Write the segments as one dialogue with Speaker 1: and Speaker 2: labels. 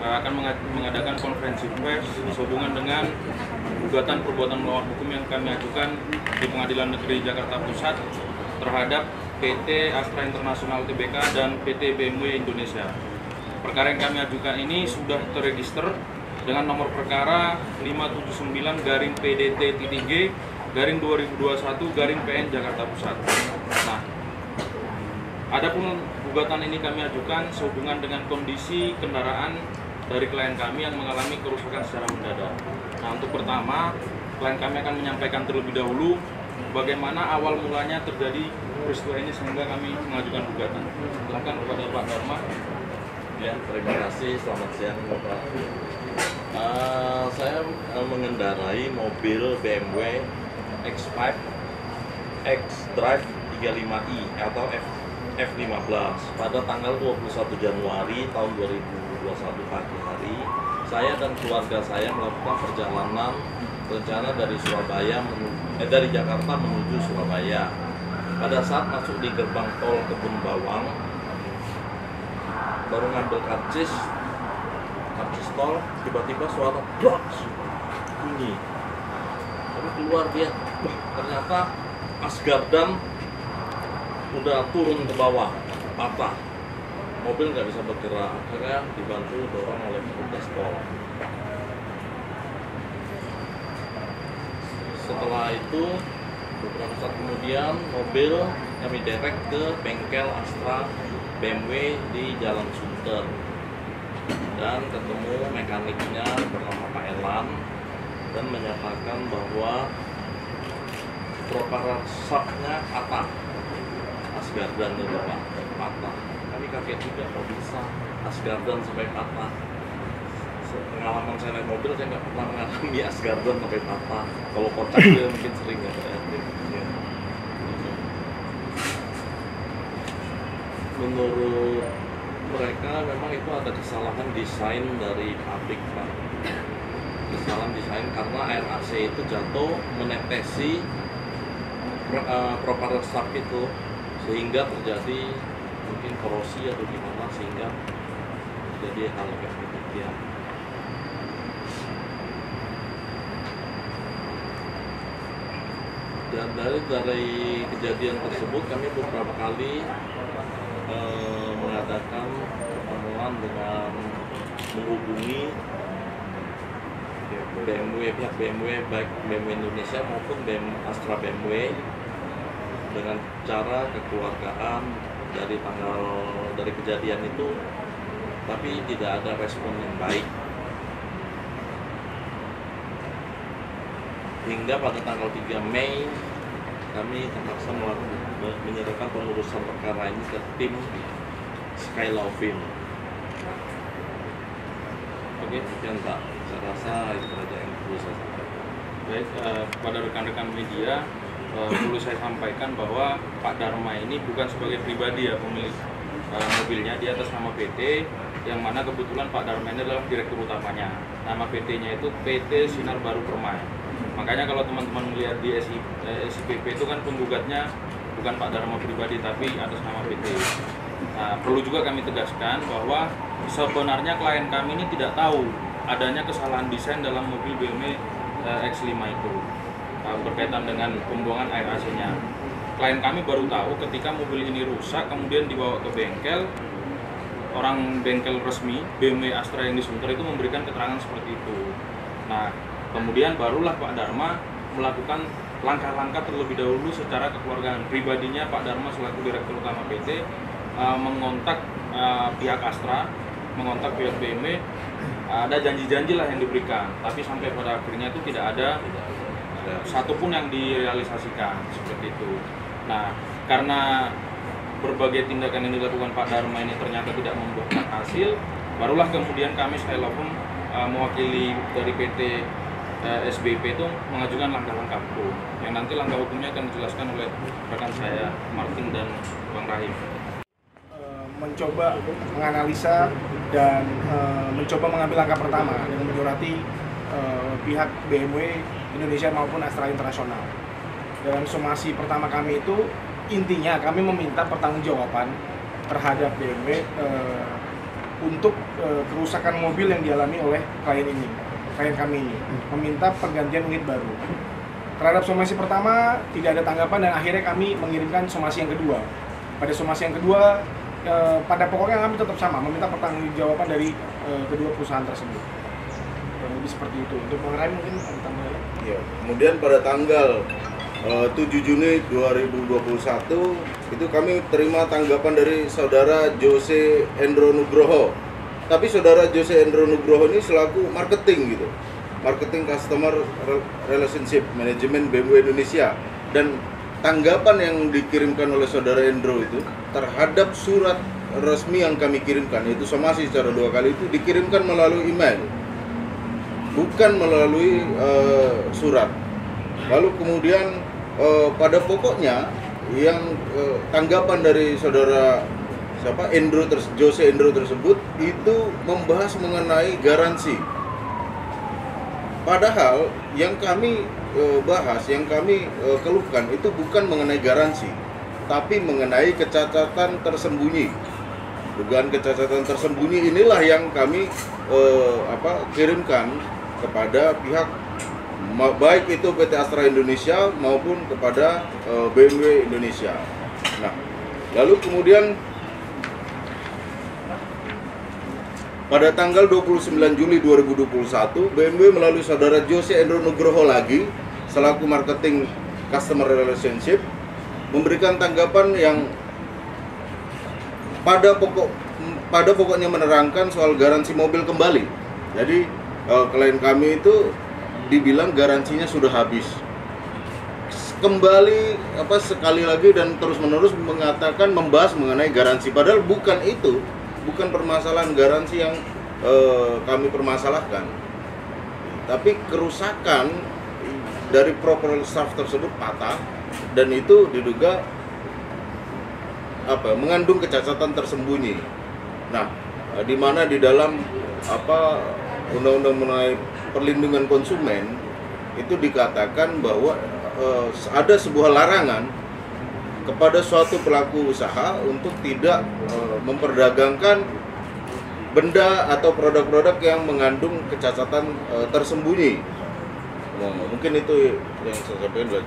Speaker 1: akan mengadakan konferensi pers sehubungan dengan gugatan perbuatan melawan hukum yang kami ajukan di Pengadilan Negeri Jakarta Pusat terhadap PT Astra International Tbk dan PT BMW Indonesia. Perkara yang kami ajukan ini sudah terregister dengan nomor perkara 579-PDT-G-2021-PN Jakarta Pusat. Nah, adapun gugatan ini kami ajukan sehubungan dengan kondisi kendaraan dari klien kami yang mengalami kerusakan secara mendadak. Nah, untuk pertama, klien kami akan menyampaikan terlebih dahulu bagaimana awal mulanya terjadi peristiwa ini sehingga kami mengajukan gugatan. Silakan kepada Pak Dharma.
Speaker 2: Ya, terima kasih. Selamat siang, Bapak. Saya mengendarai mobil BMW X5 X-Drive 35i atau F15 pada tanggal 21 Januari tahun 2021 pagi hari. Saya dan keluarga saya melakukan perjalanan rencana dari dari Jakarta menuju Surabaya. Pada saat masuk di gerbang tol Kebun Bawang, baru ngambil karcis tol, tiba-tiba suara blaks bunyi. Tapi keluar dia, ternyata asgardan udah turun ke bawah, patah. Mobil nggak bisa bergerak, akhirnya dibantu dorong oleh petugas tol. Setelah itu, beberapa saat kemudian mobil kami derek ke bengkel Astra BMW di Jalan Sunter dan ketemu mekaniknya bernama Pak Elan dan menyatakan bahwa propeller shaftnya patah, asgardan itu Pak patah. Kami kaget juga kok bisa asgardan sampai patah. Pengalaman saya naik mobil, saya nggak pernah mengalami asgardan sampai patah. Kalau kocak dia mungkin sering ya Pak. Menurut mereka memang itu ada kesalahan desain dari pabrik Pak. Kesalahan desain karena air AC itu jatuh menetesi propeller shaft itu sehingga terjadi mungkin korosi atau gimana sehingga terjadi hal kayak demikian. Dan dari kejadian tersebut kami beberapa kali mengadakan pertemuan dengan menghubungi pihak BMW baik BMW Indonesia maupun Astra BMW dengan cara kekeluargaan dari kejadian itu, tapi tidak ada respon yang baik. Hingga pada tanggal 3 Mei kami terpaksa menyerahkan pengurusan perkara ini ke tim Skylaw Film. Oke, sekian Pak. Saya rasa itu saja yang perlu saya sampaikan.
Speaker 1: Baik, kepada rekan-rekan media perlu saya sampaikan bahwa Pak Dharma ini bukan sebagai pribadi ya pemilik mobilnya, dia atas nama PT yang mana kebetulan Pak Dharma ini adalah direktur utamanya. Nama PT-nya itu PT Sinar Baru Permai. Makanya kalau teman-teman melihat di SIPP itu kan penggugatnya bukan Pak Dharma pribadi tapi atas nama PT. Nah, perlu juga kami tegaskan bahwa sebenarnya klien kami ini tidak tahu adanya kesalahan desain dalam mobil BMW X5 itu berkaitan dengan pembuangan air AC-nya. Klien kami baru tahu ketika mobil ini rusak kemudian dibawa ke bengkel. Orang bengkel resmi BMW Astra yang di Sunter itu memberikan keterangan seperti itu. Nah, kemudian barulah Pak Dharma melakukan langkah-langkah terlebih dahulu secara kekeluargaan pribadinya. Pak Dharma selaku direktur utama PT mengontak pihak Astra, mengontak pihak BMW, ada janji-janji lah yang diberikan, tapi sampai pada akhirnya itu tidak ada satupun yang direalisasikan seperti itu. Nah, karena berbagai tindakan yang dilakukan Pak Dharma ini ternyata tidak membuahkan hasil, barulah kemudian kami Skylaw mewakili dari PT SBP itu mengajukan langkah-langkah hukum yang nanti langkah hukumnya akan dijelaskan oleh rekan saya Martin dan Bang Rahim.
Speaker 3: Mencoba menganalisa dan mencoba mengambil langkah pertama dengan menyurati pihak BMW Indonesia maupun Astra International. Dalam somasi pertama kami itu intinya kami meminta pertanggungjawaban terhadap BMW untuk kerusakan mobil yang dialami oleh klien kami ini, meminta pergantian unit baru. Terhadap somasi pertama tidak ada tanggapan dan akhirnya kami mengirimkan somasi yang kedua. Pada somasi yang kedua, pada pokoknya kami tetap sama, meminta pertanggungjawaban dari kedua perusahaan tersebut. Lebih seperti itu. Untuk mengenai mungkin ada tambahan.
Speaker 4: Ya, kemudian pada tanggal 7 Juni 2021 itu kami terima tanggapan dari saudara Jose Endro Nugroho. Tapi saudara Jose Endro Nugroho ini selaku marketing gitu. Marketing Customer Relationship Management BMW Indonesia, dan tanggapan yang dikirimkan oleh saudara Endro itu terhadap surat resmi yang kami kirimkan, yaitu somasi secara 2 kali, itu dikirimkan melalui email, bukan melalui surat. Lalu kemudian pada pokoknya yang tanggapan dari saudara Jose Endro tersebut itu membahas mengenai garansi. Padahal yang kami bahas, yang kami keluhkan itu bukan mengenai garansi, tapi mengenai kecacatan tersembunyi. Dugaan kecacatan tersembunyi inilah yang kami kirimkan kepada pihak baik itu PT Astra Indonesia maupun kepada BMW Indonesia. Nah, lalu kemudian pada tanggal 29 Juli 2021, BMW melalui saudara Jose Endro Nugroho lagi selaku marketing customer relationship memberikan tanggapan yang pada pokoknya menerangkan soal garansi mobil kembali. Jadi klien kami itu dibilang garansinya sudah habis. Kembali sekali lagi dan terus-menerus mengatakan membahas mengenai garansi, padahal bukan itu. Bukan permasalahan garansi yang kami permasalahkan, tapi kerusakan dari proper staff tersebut patah, dan itu diduga mengandung kecacatan tersembunyi. Nah, di mana di dalam undang-undang mengenai perlindungan konsumen itu dikatakan bahwa ada sebuah larangan kepada suatu pelaku usaha untuk tidak memperdagangkan benda atau produk-produk yang mengandung kecacatan tersembunyi. Mungkin itu yang saya sampaikan.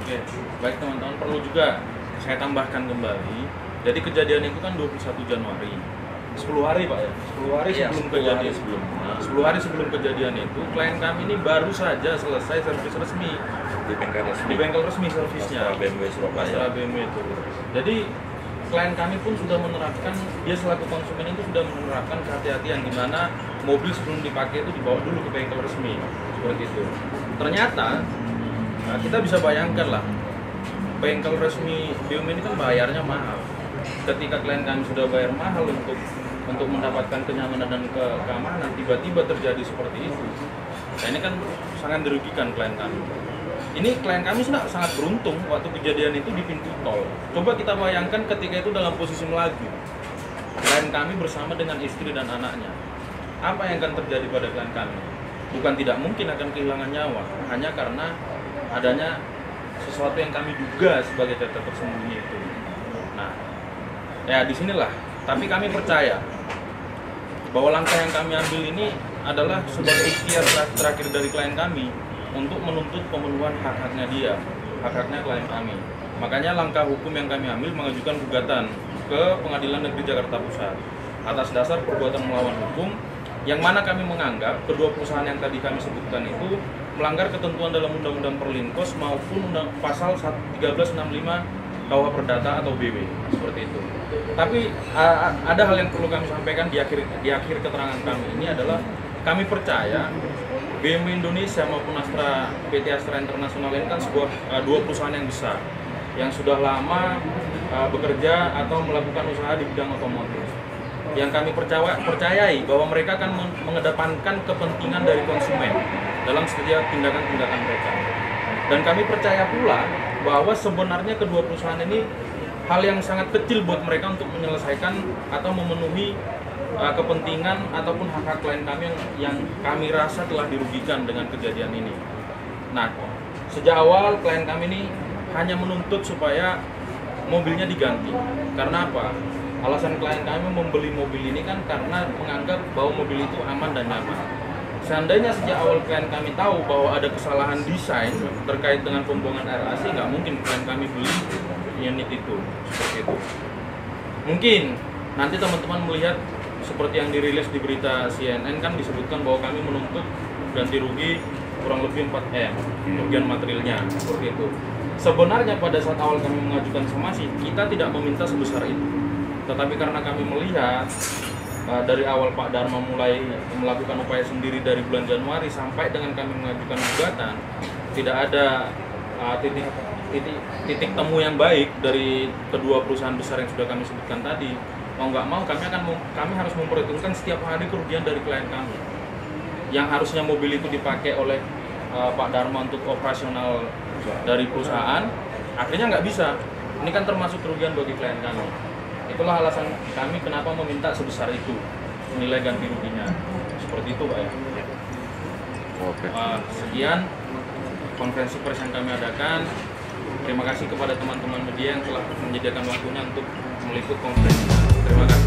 Speaker 1: Oke, baik teman-teman, perlu juga saya tambahkan kembali. Jadi kejadian itu kan 21 Januari. 10 hari Pak ya? 10 hari sebelum kejadian. 10 hari sebelum kejadian itu, klien kami ini baru saja selesai servis resmi di bengkel resmi servisnya
Speaker 2: BMW Surabaya.
Speaker 1: BMW itu. Jadi klien kami pun sudah menerapkan, dia selaku konsumen itu sudah menerapkan kehati-hatian di mana mobil sebelum dipakai itu dibawa dulu ke bengkel resmi seperti itu. Ternyata kita bisa bayangkan lah, bengkel resmi BMW ini kan bayarnya mahal. Ketika klien kami sudah bayar mahal untuk mendapatkan kenyamanan dan keamanan, tiba-tiba terjadi seperti itu. Nah, ini kan sangat dirugikan klien kami. Ini klien kami sangat beruntung waktu kejadian itu di pintu tol. Coba kita bayangkan ketika itu dalam posisi melaju, klien kami bersama dengan istri dan anaknya. Apa yang akan terjadi pada klien kami? Bukan tidak mungkin akan kehilangan nyawa, hanya karena adanya sesuatu yang kami duga sebagai cacat tersembunyi itu. Nah, ya disinilah. Tapi kami percaya bahwa langkah yang kami ambil ini adalah sebagai ikhtiar terakhir dari klien kami untuk menuntut pemenuhan hak-haknya dia, hak-haknya klien kami. Makanya langkah hukum yang kami ambil mengajukan gugatan ke Pengadilan Negeri Jakarta Pusat atas dasar perbuatan melawan hukum, yang mana kami menganggap kedua perusahaan yang tadi kami sebutkan itu melanggar ketentuan dalam Undang-Undang Perlinkos maupun pasal 1365 KUH Perdata atau BW, seperti itu. Tapi ada hal yang perlu kami sampaikan di akhir keterangan kami ini adalah kami percaya BMW Indonesia maupun PT Astra International ini kan dua perusahaan yang besar yang sudah lama bekerja atau melakukan usaha di bidang otomotif. Yang kami percayai bahwa mereka akan mengedepankan kepentingan dari konsumen dalam setiap tindakan-tindakan mereka. Dan kami percaya pula bahwa sebenarnya kedua perusahaan ini hal yang sangat kecil buat mereka untuk menyelesaikan atau memenuhi kepentingan ataupun hak-hak klien kami yang kami rasa telah dirugikan dengan kejadian ini. Nah, sejak awal klien kami ini hanya menuntut supaya mobilnya diganti. Karena apa? Alasan klien kami membeli mobil ini kan karena menganggap bahwa mobil itu aman dan nyaman. Seandainya sejak awal klien kami tahu bahwa ada kesalahan desain terkait dengan pembuangan air AC, nggak mungkin klien kami beli unit itu, seperti itu. Mungkin nanti teman-teman melihat seperti yang dirilis di berita CNN kan disebutkan bahwa kami menuntut ganti rugi kurang lebih 4M kerugian materialnya, seperti itu. Sebenarnya pada saat awal kami mengajukan somasi, kita tidak meminta sebesar itu. Tetapi karena kami melihat dari awal Pak Dharma mulai melakukan upaya sendiri dari bulan Januari sampai dengan kami mengajukan gugatan, tidak ada titik temu yang baik dari kedua perusahaan besar yang sudah kami sebutkan tadi. Mau nggak mau kami harus memperhitungkan setiap hari kerugian dari klien kami. Yang harusnya mobil itu dipakai oleh Pak Dharma untuk operasional dari perusahaan, akhirnya nggak bisa. Ini kan termasuk kerugian bagi klien kami. Itulah alasan kami kenapa meminta sebesar itu nilai ganti ruginya. Seperti itu, Pak ya.
Speaker 2: Oke.
Speaker 1: Sekian konferensi pers yang kami adakan. Terima kasih kepada teman-teman media yang telah menyediakan waktunya untuk meliput konferensi. Terima kasih.